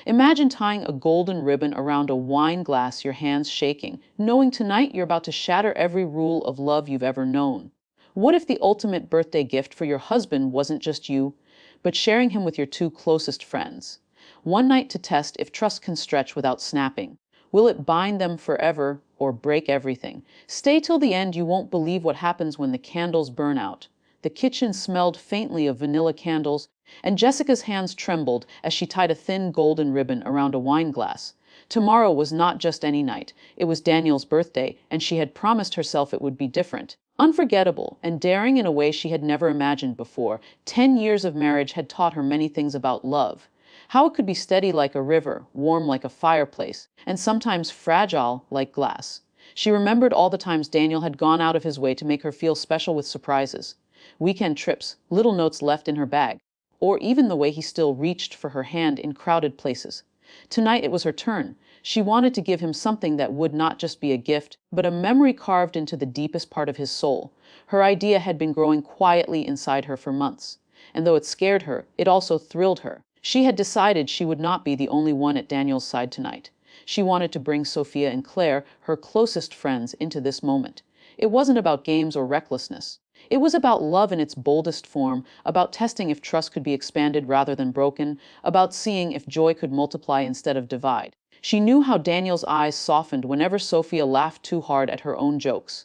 Imagine tying a golden ribbon around a wine glass, your hands shaking, knowing tonight you're about to shatter every rule of love you've ever known. What if the ultimate birthday gift for your husband wasn't just you, but sharing him with your two closest friends? One night to test if trust can stretch without snapping. Will it bind them forever or break everything? Stay till the end, you won't believe what happens when the candles burn out. The kitchen smelled faintly of vanilla candles, and Jessica's hands trembled as she tied a thin golden ribbon around a wine glass. Tomorrow was not just any night, it was Daniel's birthday, and she had promised herself it would be different. Unforgettable and daring in a way she had never imagined before. 10 years of marriage had taught her many things about love. How it could be steady like a river, warm like a fireplace, and sometimes fragile like glass. She remembered all the times Daniel had gone out of his way to make her feel special with surprises. Weekend trips, little notes left in her bag, or even the way he still reached for her hand in crowded places. Tonight it was her turn. She wanted to give him something that would not just be a gift, but a memory carved into the deepest part of his soul. Her idea had been growing quietly inside her for months, and though it scared her, it also thrilled her. She had decided she would not be the only one at Daniel's side tonight. She wanted to bring Sophia and Claire, her closest friends, into this moment. It wasn't about games or recklessness. It was about love in its boldest form, about testing if trust could be expanded rather than broken, about seeing if joy could multiply instead of divide. She knew how Daniel's eyes softened whenever Sophia laughed too hard at her own jokes.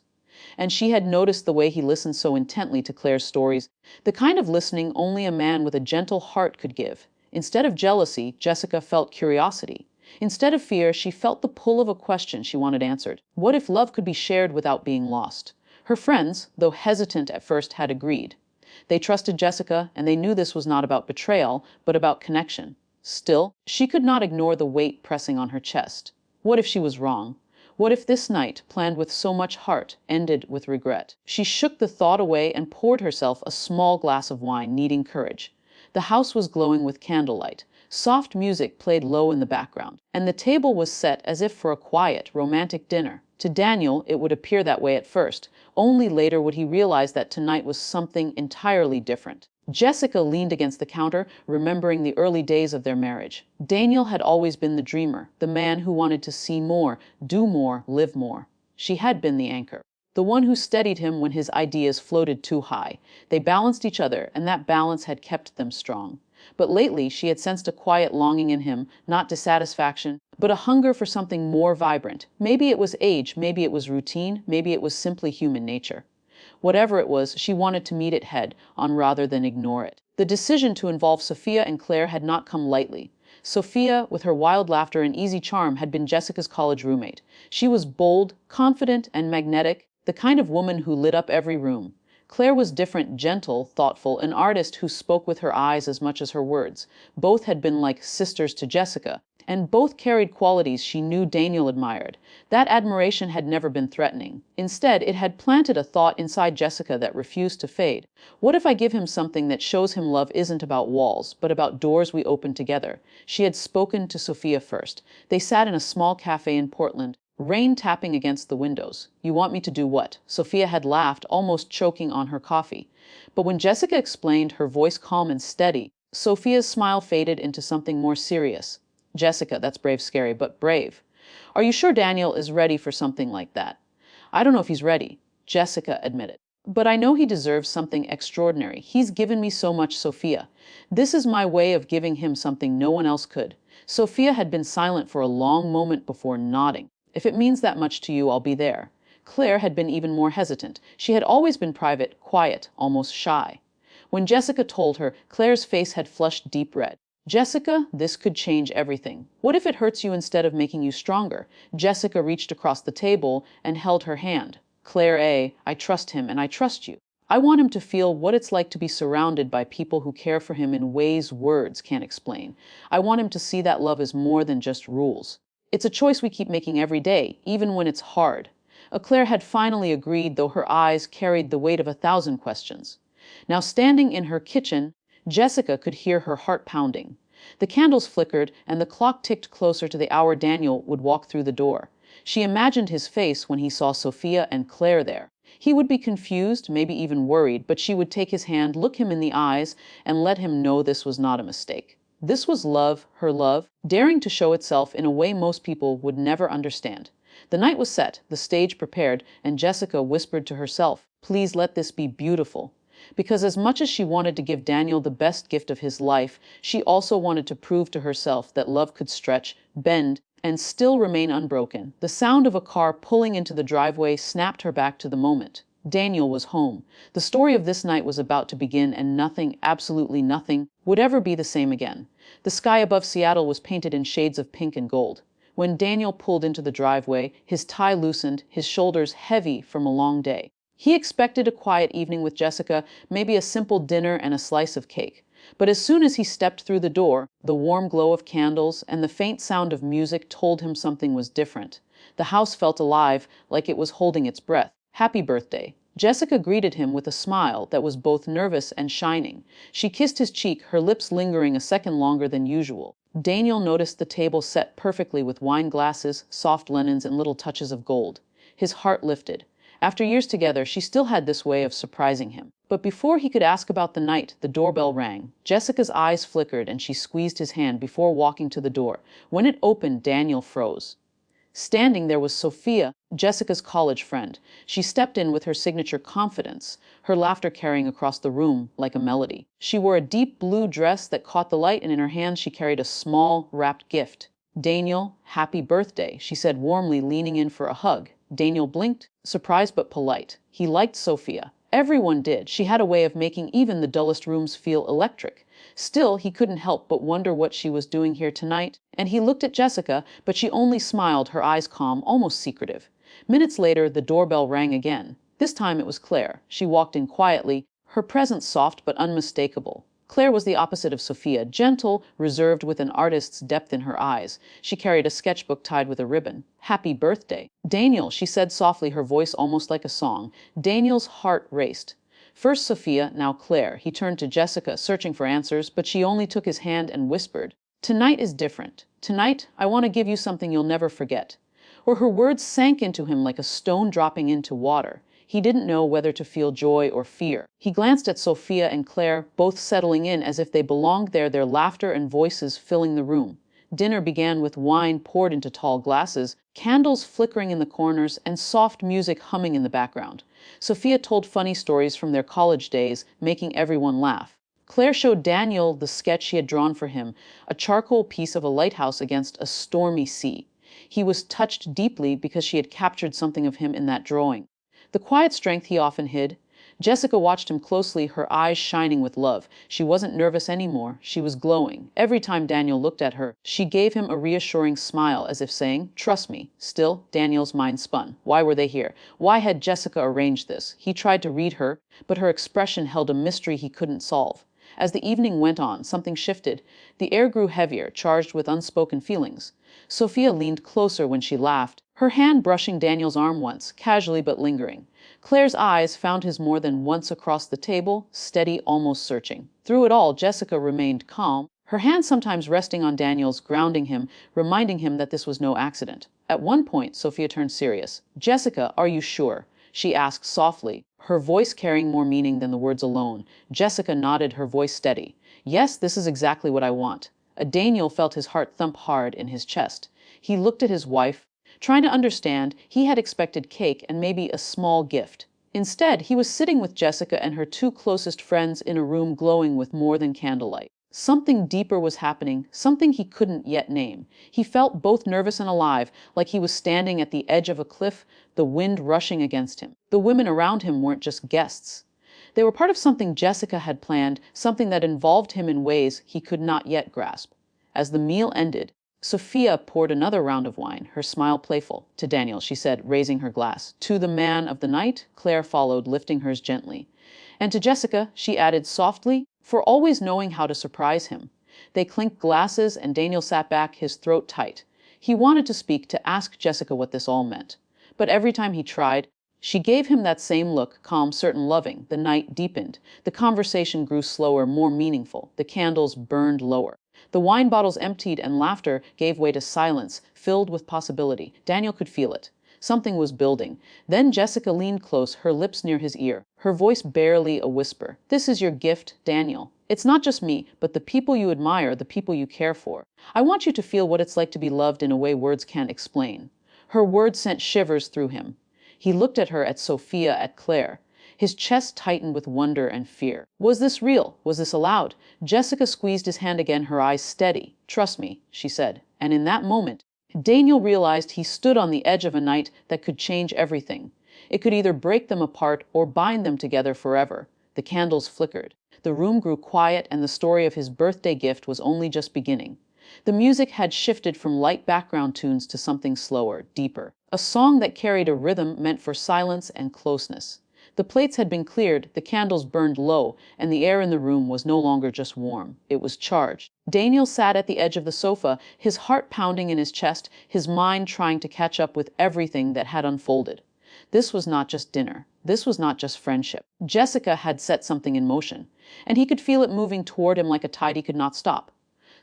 And she had noticed the way he listened so intently to Claire's stories, the kind of listening only a man with a gentle heart could give. Instead of jealousy, Jessica felt curiosity. Instead of fear, she felt the pull of a question she wanted answered. What if love could be shared without being lost? Her friends, though hesitant at first, had agreed. They trusted Jessica, and they knew this was not about betrayal, but about connection. Still, she could not ignore the weight pressing on her chest. What if she was wrong? What if this night, planned with so much heart, ended with regret? She shook the thought away and poured herself a small glass of wine, needing courage. The house was glowing with candlelight. Soft music played low in the background, and the table was set as if for a quiet, romantic dinner. To Daniel, it would appear that way at first. Only later would he realize that tonight was something entirely different. Jessica leaned against the counter, remembering the early days of their marriage. Daniel had always been the dreamer, the man who wanted to see more, do more, live more. She had been the anchor, the one who steadied him when his ideas floated too high. They balanced each other, and that balance had kept them strong. But lately she had sensed a quiet longing in him, not dissatisfaction, but a hunger for something more vibrant. Maybe it was age, maybe it was routine, maybe it was simply human nature. Whatever it was, she wanted to meet it head on rather than ignore it. The decision to involve Sophia and Claire had not come lightly. Sophia, with her wild laughter and easy charm, had been Jessica's college roommate. She was bold, confident, and magnetic, the kind of woman who lit up every room. Claire was different, gentle, thoughtful, an artist who spoke with her eyes as much as her words. Both had been like sisters to Jessica, and both carried qualities she knew Daniel admired. That admiration had never been threatening. Instead, it had planted a thought inside Jessica that refused to fade. What if I give him something that shows him love isn't about walls, but about doors we open together? She had spoken to Sophia first. They sat in a small cafe in Portland, rain tapping against the windows. You want me to do what? Sophia had laughed, almost choking on her coffee. But when Jessica explained, her voice calm and steady, Sophia's smile faded into something more serious. Jessica, that's brave, scary, but brave. Are you sure Daniel is ready for something like that? I don't know if he's ready, Jessica admitted. But I know he deserves something extraordinary. He's given me so much, Sophia. This is my way of giving him something no one else could. Sophia had been silent for a long moment before nodding. If it means that much to you, I'll be there. Claire had been even more hesitant. She had always been private, quiet, almost shy. When Jessica told her, Claire's face had flushed deep red. Jessica, this could change everything. What if it hurts you instead of making you stronger? Jessica reached across the table and held her hand. Claire, I trust him and I trust you. I want him to feel what it's like to be surrounded by people who care for him in ways words can't explain. I want him to see that love is more than just rules. It's a choice we keep making every day, even when it's hard. Claire had finally agreed, though her eyes carried the weight of 1,000 questions. Now, standing in her kitchen, Jessica could hear her heart pounding. The candles flickered, and the clock ticked closer to the hour Daniel would walk through the door. She imagined his face when he saw Sophia and Claire there. He would be confused, maybe even worried, but she would take his hand, look him in the eyes, and let him know this was not a mistake. This was love, her love, daring to show itself in a way most people would never understand. The night was set, the stage prepared, and Jessica whispered to herself, "Please let this be beautiful." Because as much as she wanted to give Daniel the best gift of his life, she also wanted to prove to herself that love could stretch, bend, and still remain unbroken. The sound of a car pulling into the driveway snapped her back to the moment. Daniel was home. The story of this night was about to begin, and nothing, absolutely nothing, would ever be the same again. The sky above Seattle was painted in shades of pink and gold. When Daniel pulled into the driveway, his tie loosened, his shoulders heavy from a long day. He expected a quiet evening with Jessica, maybe a simple dinner and a slice of cake. But as soon as he stepped through the door, the warm glow of candles and the faint sound of music told him something was different. The house felt alive, like it was holding its breath. "Happy birthday." Jessica greeted him with a smile that was both nervous and shining. She kissed his cheek, her lips lingering a second longer than usual. Daniel noticed the table set perfectly with wine glasses, soft linens, and little touches of gold. His heart lifted. After years together, she still had this way of surprising him. But before he could ask about the night, the doorbell rang. Jessica's eyes flickered and she squeezed his hand before walking to the door. When it opened, Daniel froze. Standing there was Sophia, Jessica's college friend. She stepped in with her signature confidence, her laughter carrying across the room like a melody. She wore a deep blue dress that caught the light, and in her hands she carried a small, wrapped gift. "Daniel, happy birthday," she said warmly, leaning in for a hug. Daniel blinked, surprised but polite. He liked Sophia. Everyone did. She had a way of making even the dullest rooms feel electric. Still, he couldn't help but wonder what she was doing here tonight, and he looked at Jessica, but she only smiled, her eyes calm, almost secretive. Minutes later, the doorbell rang again. This time it was Claire. She walked in quietly, her presence soft but unmistakable. Claire was the opposite of Sophia, gentle, reserved, with an artist's depth in her eyes. She carried a sketchbook tied with a ribbon. "Happy birthday." "Daniel," she said softly, her voice almost like a song. Daniel's heart raced. First Sophia, now Claire. He turned to Jessica, searching for answers, but she only took his hand and whispered, "Tonight is different. Tonight, I want to give you something you'll never forget." Or her words sank into him like a stone dropping into water. He didn't know whether to feel joy or fear. He glanced at Sophia and Claire, both settling in as if they belonged there, their laughter and voices filling the room. Dinner began with wine poured into tall glasses, candles flickering in the corners, and soft music humming in the background. Sophia told funny stories from their college days, making everyone laugh. Claire showed Daniel the sketch she had drawn for him, a charcoal piece of a lighthouse against a stormy sea. He was touched deeply because she had captured something of him in that drawing. The quiet strength he often hid. Jessica watched him closely, her eyes shining with love. She wasn't nervous anymore. She was glowing. Every time Daniel looked at her, she gave him a reassuring smile, as if saying, "Trust me." Still, Daniel's mind spun. Why were they here? Why had Jessica arranged this? He tried to read her, but her expression held a mystery he couldn't solve. As the evening went on, something shifted. The air grew heavier, charged with unspoken feelings. Sophia leaned closer when she laughed, her hand brushing Daniel's arm once, casually but lingering. Claire's eyes found his more than once across the table, steady, almost searching. Through it all, Jessica remained calm, her hand sometimes resting on Daniel's, grounding him, reminding him that this was no accident. At one point, Sophia turned serious. "Jessica, are you sure?" she asked softly, her voice carrying more meaning than the words alone. Jessica nodded, her voice steady. "Yes, this is exactly what I want." Daniel felt his heart thump hard in his chest. He looked at his wife. Trying to understand, he had expected cake and maybe a small gift. Instead, he was sitting with Jessica and her two closest friends in a room glowing with more than candlelight. Something deeper was happening, something he couldn't yet name. He felt both nervous and alive, like he was standing at the edge of a cliff, the wind rushing against him. The women around him weren't just guests. They were part of something Jessica had planned, something that involved him in ways he could not yet grasp. As the meal ended, Sophia poured another round of wine, her smile playful. "To Daniel," she said, raising her glass. "To the man of the night," Claire followed, lifting hers gently. "And to Jessica," she added softly, "for always knowing how to surprise him." They clinked glasses, and Daniel sat back, his throat tight. He wanted to speak, to ask Jessica what this all meant. But every time he tried, she gave him that same look, calm, certain, loving. The night deepened. The conversation grew slower, more meaningful. The candles burned lower. The wine bottles emptied, and laughter gave way to silence, filled with possibility. Daniel could feel it. Something was building. Then Jessica leaned close, her lips near his ear, her voice barely a whisper. "This is your gift, Daniel." It's not just me, but the people you admire, the people you care for. I want you to feel what it's like to be loved in a way words can't explain." Her words sent shivers through him. He looked at her, at Sophia, at Claire. His chest tightened with wonder and fear. Was this real? Was this allowed? Jessica squeezed his hand again, her eyes steady. "Trust me," she said. And in that moment, Daniel realized he stood on the edge of a night that could change everything. It could either break them apart or bind them together forever. The candles flickered. The room grew quiet, and the story of his birthday gift was only just beginning. The music had shifted from light background tunes to something slower, deeper. A song that carried a rhythm meant for silence and closeness. The plates had been cleared, the candles burned low, and the air in the room was no longer just warm. It was charged. Daniel sat at the edge of the sofa, his heart pounding in his chest, his mind trying to catch up with everything that had unfolded. This was not just dinner. This was not just friendship. Jessica had set something in motion, and he could feel it moving toward him like a tide he could not stop.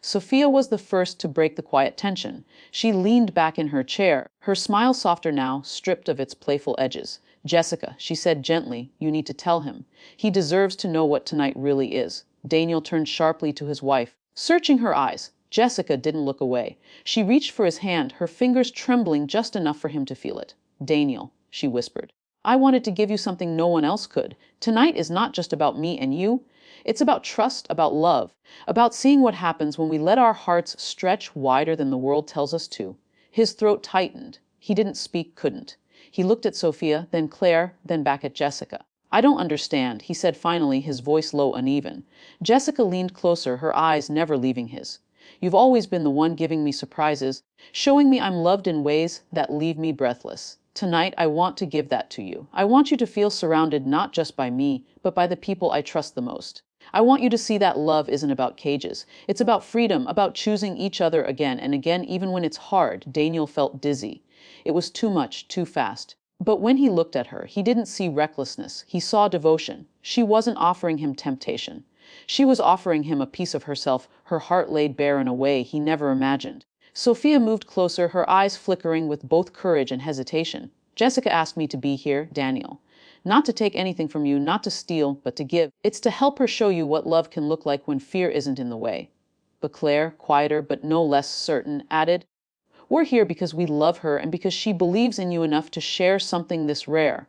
Sophia was the first to break the quiet tension. She leaned back in her chair, her smile softer now, stripped of its playful edges. "Jessica," she said gently, "you need to tell him. He deserves to know what tonight really is." Daniel turned sharply to his wife, searching her eyes. Jessica didn't look away. She reached for his hand, her fingers trembling just enough for him to feel it. "Daniel," she whispered, "I wanted to give you something no one else could. Tonight is not just about me and you. It's about trust, about love, about seeing what happens when we let our hearts stretch wider than the world tells us to." His throat tightened. He didn't speak, couldn't. He looked at Sophia, then Claire, then back at Jessica. "I don't understand," he said finally, his voice low, uneven. Jessica leaned closer, her eyes never leaving his. "You've always been the one giving me surprises, showing me I'm loved in ways that leave me breathless. Tonight, I want to give that to you. I want you to feel surrounded not just by me, but by the people I trust the most. I want you to see that love isn't about cages. It's about freedom, about choosing each other again and again, even when it's hard." Daniel felt dizzy. It was too much, too fast. But when he looked at her, he didn't see recklessness. He saw devotion. She wasn't offering him temptation. She was offering him a piece of herself, her heart laid bare in a way he never imagined. Sophia moved closer, her eyes flickering with both courage and hesitation. "Jessica asked me to be here, Daniel. Not to take anything from you, not to steal, but to give. It's to help her show you what love can look like when fear isn't in the way." But Claire, quieter but no less certain, added, "We're here because we love her and because she believes in you enough to share something this rare."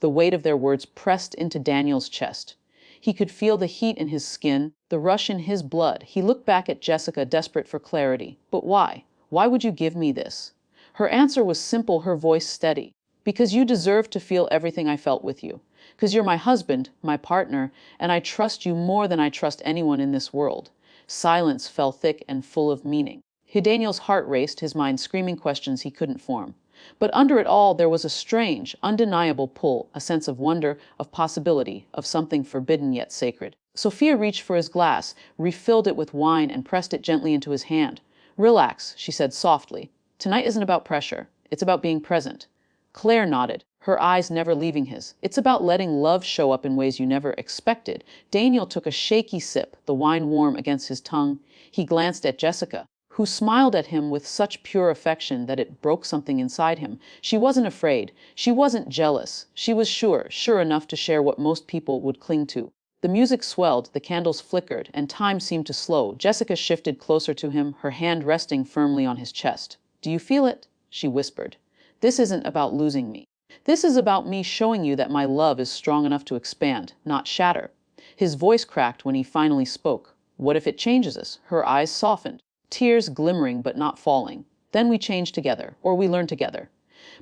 The weight of their words pressed into Daniel's chest. He could feel the heat in his skin, the rush in his blood. He looked back at Jessica, desperate for clarity. "But why? Why would you give me this?" Her answer was simple, her voice steady. "Because you deserve to feel everything I felt with you. Because you're my husband, my partner, and I trust you more than I trust anyone in this world." Silence fell thick and full of meaning. Daniel's heart raced, his mind screaming questions he couldn't form. But under it all, there was a strange, undeniable pull, a sense of wonder, of possibility, of something forbidden yet sacred. Sophia reached for his glass, refilled it with wine, and pressed it gently into his hand. "Relax," she said softly. "Tonight isn't about pressure. It's about being present." Claire nodded, her eyes never leaving his. "It's about letting love show up in ways you never expected." Daniel took a shaky sip, the wine warm against his tongue. He glanced at Jessica, who smiled at him with such pure affection that it broke something inside him. She wasn't afraid. She wasn't jealous. She was sure, sure enough to share what most people would cling to. The music swelled, the candles flickered, and time seemed to slow. Jessica shifted closer to him, her hand resting firmly on his chest. "Do you feel it?" she whispered. "This isn't about losing me. This is about me showing you that my love is strong enough to expand, not shatter." His voice cracked when he finally spoke. "What if it changes us?" Her eyes softened, tears glimmering but not falling. "Then we change together, or we learn together.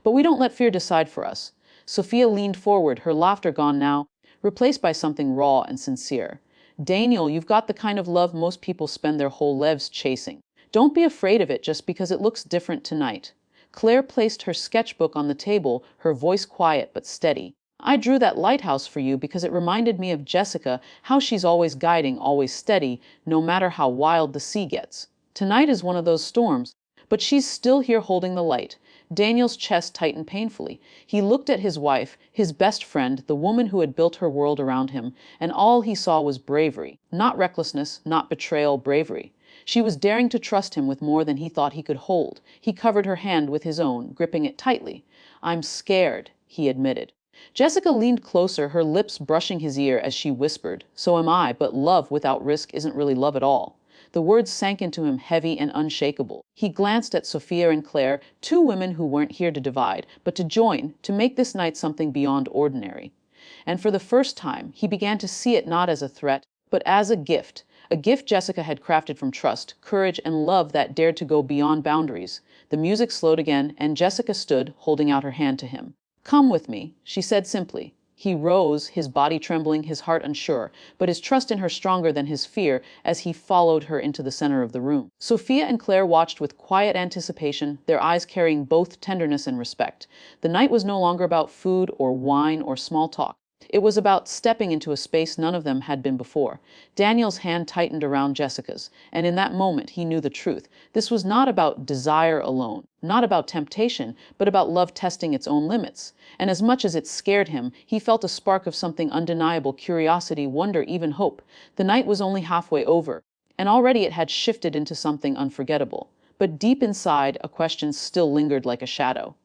But we don't let fear decide for us." Sophia leaned forward, her laughter gone now, replaced by something raw and sincere. "Daniel, you've got the kind of love most people spend their whole lives chasing. Don't be afraid of it just because it looks different tonight." Claire placed her sketchbook on the table, her voice quiet but steady. "I drew that lighthouse for you because it reminded me of Jessica, how she's always guiding, always steady, no matter how wild the sea gets. Tonight is one of those storms, but she's still here holding the light." Daniel's chest tightened painfully. He looked at his wife, his best friend, the woman who had built her world around him, and all he saw was bravery. Not recklessness, not betrayal, bravery. She was daring to trust him with more than he thought he could hold. He covered her hand with his own, gripping it tightly. "I'm scared," he admitted. Jessica leaned closer, her lips brushing his ear as she whispered, "So am I, but love without risk isn't really love at all." The words sank into him heavy and unshakable. He glanced at Sophia and Claire, two women who weren't here to divide, but to join, to make this night something beyond ordinary. And for the first time, he began to see it not as a threat, but as a gift Jessica had crafted from trust, courage, and love that dared to go beyond boundaries. The music slowed again, and Jessica stood, holding out her hand to him. "Come with me," she said simply. He rose, his body trembling, his heart unsure, but his trust in her stronger than his fear as he followed her into the center of the room. Sophia and Claire watched with quiet anticipation, their eyes carrying both tenderness and respect. The night was no longer about food or wine or small talk. It was about stepping into a space none of them had been before. Daniel's hand tightened around Jessica's, and in that moment he knew the truth. This was not about desire alone, not about temptation, but about love testing its own limits. And as much as it scared him, he felt a spark of something undeniable: curiosity, wonder, even hope. The night was only halfway over, and already it had shifted into something unforgettable. But deep inside, a question still lingered like a shadow.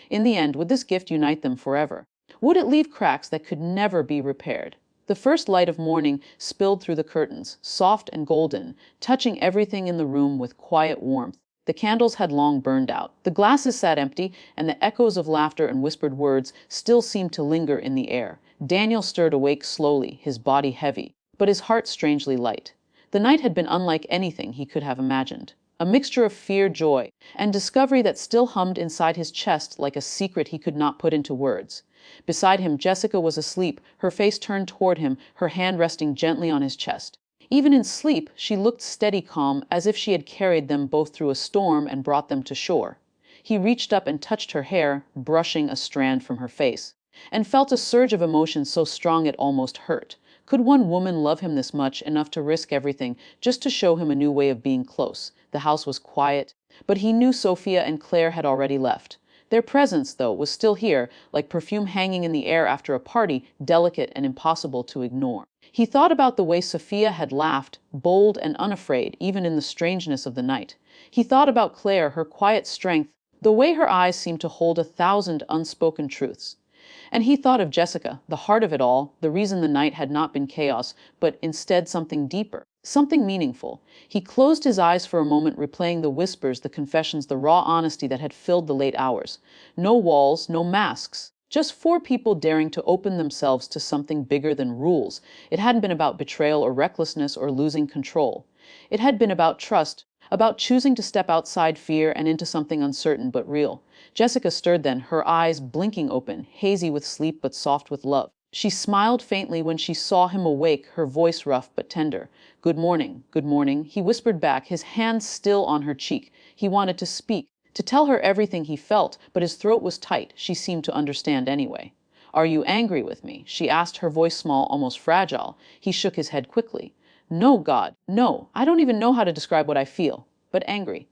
In the end, would this gift unite them forever? Would it leave cracks that could never be repaired? The first light of morning spilled through the curtains, soft and golden, touching everything in the room with quiet warmth. The candles had long burned out. The glasses sat empty, and the echoes of laughter and whispered words still seemed to linger in the air. Daniel stirred awake slowly, his body heavy, but his heart strangely light. The night had been unlike anything he could have imagined. A mixture of fear, joy, and discovery that still hummed inside his chest like a secret he could not put into words. Beside him, Jessica was asleep, her face turned toward him, her hand resting gently on his chest. Even in sleep, she looked steady, calm, as if she had carried them both through a storm and brought them to shore. He reached up and touched her hair, brushing a strand from her face, and felt a surge of emotion so strong it almost hurt. Could one woman love him this much, enough to risk everything, just to show him a new way of being close? The house was quiet, but he knew Sophia and Claire had already left. Their presence, though, was still here, like perfume hanging in the air after a party, delicate and impossible to ignore. He thought about the way Sophia had laughed, bold and unafraid, even in the strangeness of the night. He thought about Claire, her quiet strength, the way her eyes seemed to hold 1,000 unspoken truths. And he thought of Jessica, the heart of it all, the reason the night had not been chaos, but instead something deeper, something meaningful. He closed his eyes for a moment, replaying the whispers, the confessions, the raw honesty that had filled the late hours. No walls, no masks. Just four people daring to open themselves to something bigger than rules. It hadn't been about betrayal or recklessness or losing control. It had been about trust, about choosing to step outside fear and into something uncertain but real. Jessica stirred then, her eyes blinking open, hazy with sleep but soft with love. She smiled faintly when she saw him awake, her voice rough but tender. "Good morning, good morning," he whispered back, his hand still on her cheek. He wanted to speak, to tell her everything he felt, but his throat was tight. She seemed to understand anyway. "Are you angry with me?" she asked, her voice small, almost fragile. He shook his head quickly. "No, God, no. I don't even know how to describe what I feel. But angry.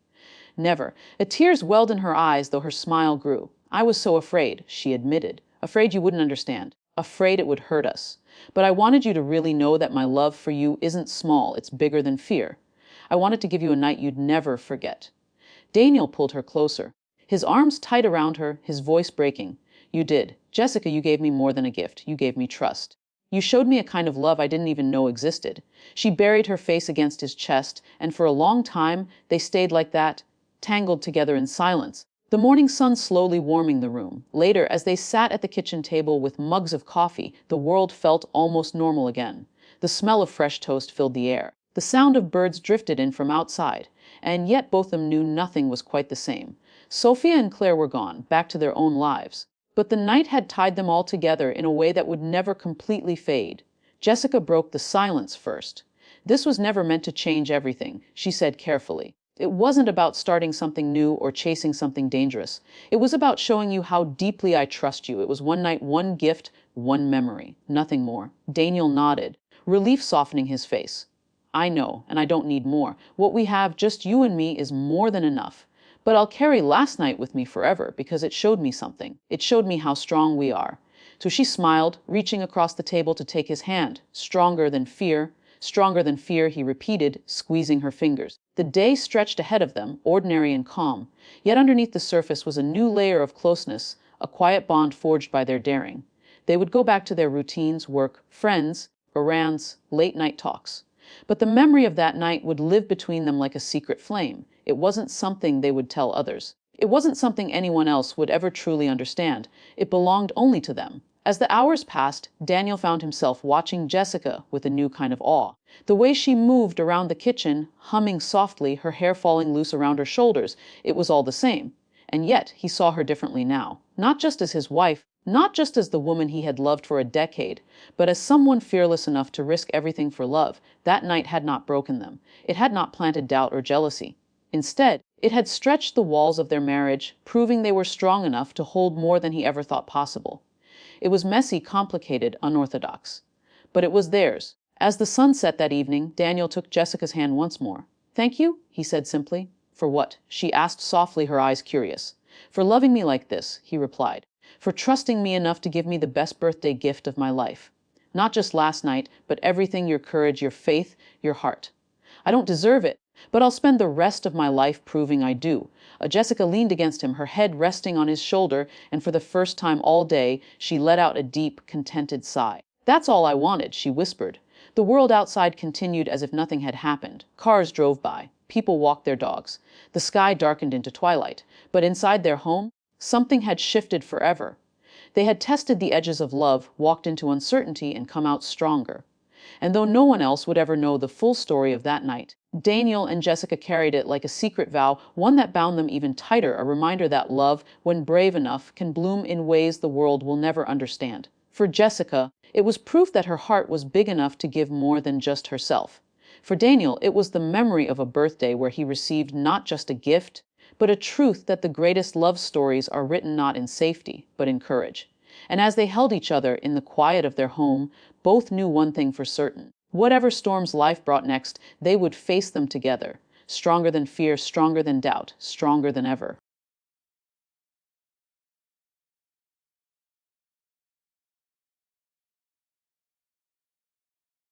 Never." A tears welled in her eyes, though her smile grew. "I was so afraid," she admitted. "Afraid you wouldn't understand. Afraid it would hurt us. But I wanted you to really know that my love for you isn't small, it's bigger than fear. I wanted to give you a night you'd never forget." Daniel pulled her closer, his arms tight around her, his voice breaking. "You did. Jessica, you gave me more than a gift. You gave me trust. You showed me a kind of love I didn't even know existed." She buried her face against his chest, and for a long time they stayed like that, tangled together in silence, the morning sun slowly warming the room. Later, as they sat at the kitchen table with mugs of coffee, the world felt almost normal again. The smell of fresh toast filled the air. The sound of birds drifted in from outside, and yet both of them knew nothing was quite the same. Sophia and Claire were gone, back to their own lives. But the night had tied them all together in a way that would never completely fade. Jessica broke the silence first. "This was never meant to change everything," she said carefully. "It wasn't about starting something new or chasing something dangerous. It was about showing you how deeply I trust you. It was one night, one gift, one memory, nothing more." Daniel nodded, relief softening his face. "I know, and I don't need more. What we have, just you and me, is more than enough. But I'll carry last night with me forever because it showed me something. It showed me how strong we are." So she smiled, reaching across the table to take his hand. "Stronger than fear," he repeated, squeezing her fingers. The day stretched ahead of them, ordinary and calm. Yet underneath the surface was a new layer of closeness, a quiet bond forged by their daring. They would go back to their routines, work, friends, errands, late-night talks. But the memory of that night would live between them like a secret flame. It wasn't something they would tell others. It wasn't something anyone else would ever truly understand. It belonged only to them. As the hours passed, Daniel found himself watching Jessica with a new kind of awe. The way she moved around the kitchen, humming softly, her hair falling loose around her shoulders, it was all the same. And yet, he saw her differently now. Not just as his wife, not just as the woman he had loved for a decade, but as someone fearless enough to risk everything for love. That night had not broken them. It had not planted doubt or jealousy. Instead, it had stretched the walls of their marriage, proving they were strong enough to hold more than he ever thought possible. It was messy, complicated, unorthodox. But it was theirs. As the sun set that evening, Daniel took Jessica's hand once more. "Thank you," he said simply. "For what?" she asked softly, her eyes curious. "For loving me like this," he replied. "For trusting me enough to give me the best birthday gift of my life. Not just last night, but everything, your courage, your faith, your heart. I don't deserve it, but I'll spend the rest of my life proving I do." Jessica leaned against him, her head resting on his shoulder, and for the first time all day, she let out a deep, contented sigh. "That's all I wanted," she whispered. The world outside continued as if nothing had happened. Cars drove by. People walked their dogs. The sky darkened into twilight. But inside their home, something had shifted forever. They had tested the edges of love, walked into uncertainty, and come out stronger. And though no one else would ever know the full story of that night, Daniel and Jessica carried it like a secret vow, one that bound them even tighter, a reminder that love, when brave enough, can bloom in ways the world will never understand. For Jessica, it was proof that her heart was big enough to give more than just herself. For Daniel, it was the memory of a birthday where he received not just a gift, but a truth that the greatest love stories are written not in safety, but in courage. And as they held each other in the quiet of their home, both knew one thing for certain. Whatever storms life brought next, they would face them together, stronger than fear, stronger than doubt, stronger than ever.